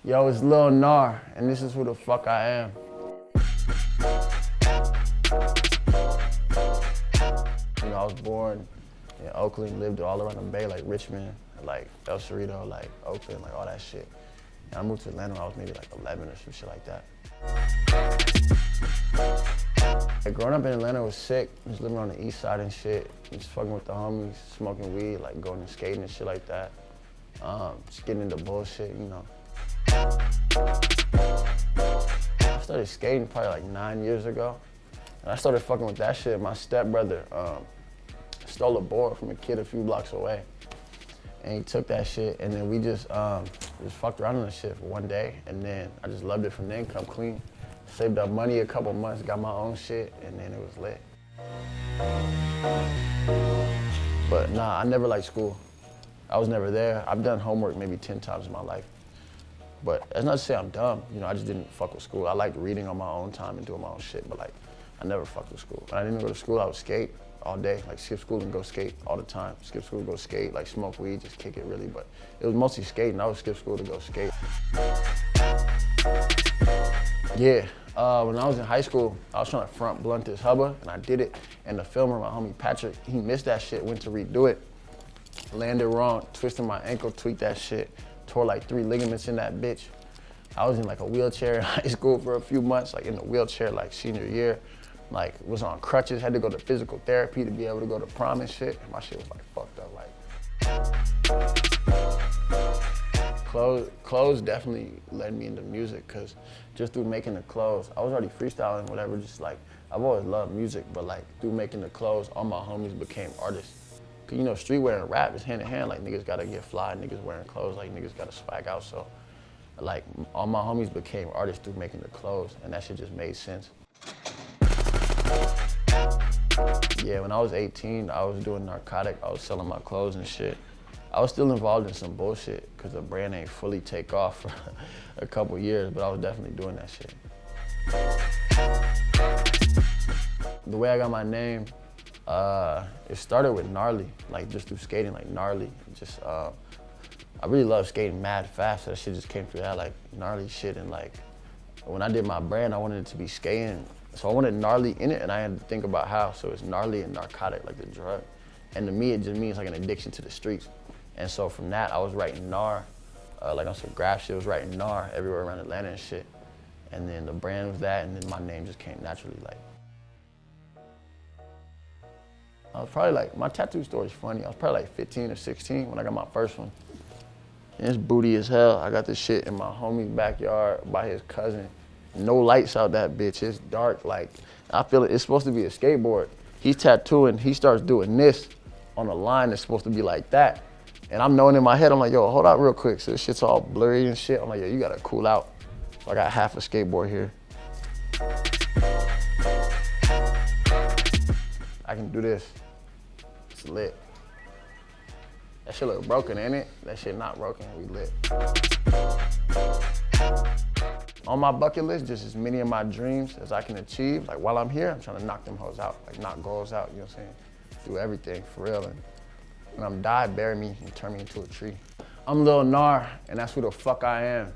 Yo, it's Lil Gnar, and this is who the fuck I am. You know, I was born in Oakland, lived all around the Bay, like Richmond, like El Cerrito, like Oakland, like all that shit. And I moved to Atlanta when I was maybe like 11 or some shit like that. Like, growing up in Atlanta was sick. Just living on the east side and shit. Just fucking with the homies, smoking weed, like going and skating and shit like that. Just getting into bullshit, you know. I started skating probably like 9 years ago. And I started fucking with that shit. My stepbrother stole a board from a kid a few blocks away. And he took that shit, and then we just fucked around on the shit for one day, and then I just loved it from then, come clean. Saved up money a couple months, got my own shit, and then it was lit. But nah, I never liked school. I was never there. I've done homework maybe 10 times in my life. But that's not to say I'm dumb, you know, I just didn't fuck with school. I liked reading on my own time and doing my own shit, but like, I never fucked with school. When I didn't go to school, I would skate all day, like skip school and go skate all the time. Skip school, go skate, like smoke weed, just kick it really, but it was mostly skating. I would skip school to go skate. Yeah, when I was in high school, I was trying to front blunt this hubba, and I did it, and the filmer, my homie Patrick, he missed that shit, went to redo it, landed wrong, twisted my ankle, tweaked that shit, tore like 3 ligaments in that bitch. I was in like a wheelchair in high school for a few months, like in the wheelchair like senior year. Like, was on crutches, had to go to physical therapy to be able to go to prom and shit. My shit was like fucked up, like. Clothes definitely led me into music, cause just through making the clothes, I was already freestyling, whatever, just like, I've always loved music, but like, through making the clothes, all my homies became artists. Cause you know, streetwear and rap is hand in hand, like niggas gotta get fly, niggas wearing clothes, like niggas gotta swag out, so like, all my homies became artists through making the clothes, and that shit just made sense. Yeah, when I was 18, I was doing narcotic. I was selling my clothes and shit. I was still involved in some bullshit because the brand ain't fully take off for a couple years, but I was definitely doing that shit. The way I got my name, it started with GNARLY, like just through skating, like GNARLY. Just, I really love skating mad fast, so that shit just came through that, like gnarly shit. And like, when I did my brand, I wanted it to be skating. So I wanted gnarly in it, and I had to think about how. So it's gnarly and narcotic, like the drug. And to me, it just means like an addiction to the streets. And so from that, I was writing Gnar, like on some graph shit, I was writing Gnar everywhere around Atlanta and shit. And then the brand was that, and then my name just came naturally, like. I was probably like, my tattoo story's funny. I was probably like 15 or 16 when I got my first one. And it's booty as hell. I got this shit in my homie's backyard by his cousin. No lights out that bitch, it's dark, like, I feel it's supposed to be a skateboard. He's tattooing, he starts doing this on a line that's supposed to be like that. And I'm knowing in my head, I'm like, yo, hold out real quick. So this shit's all blurry and shit. I'm like, yo, you gotta cool out. So I got half a skateboard here. I can do this, it's lit. That shit look broken, ain't it? That shit not broken, we lit. On my bucket list, just as many of my dreams as I can achieve. Like while I'm here, I'm trying to knock them hoes out, like knock goals out, you know what I'm saying? Do everything, for real. And when I'm dead, bury me and turn me into a tree. I'm Lil Gnar, and that's who the fuck I am.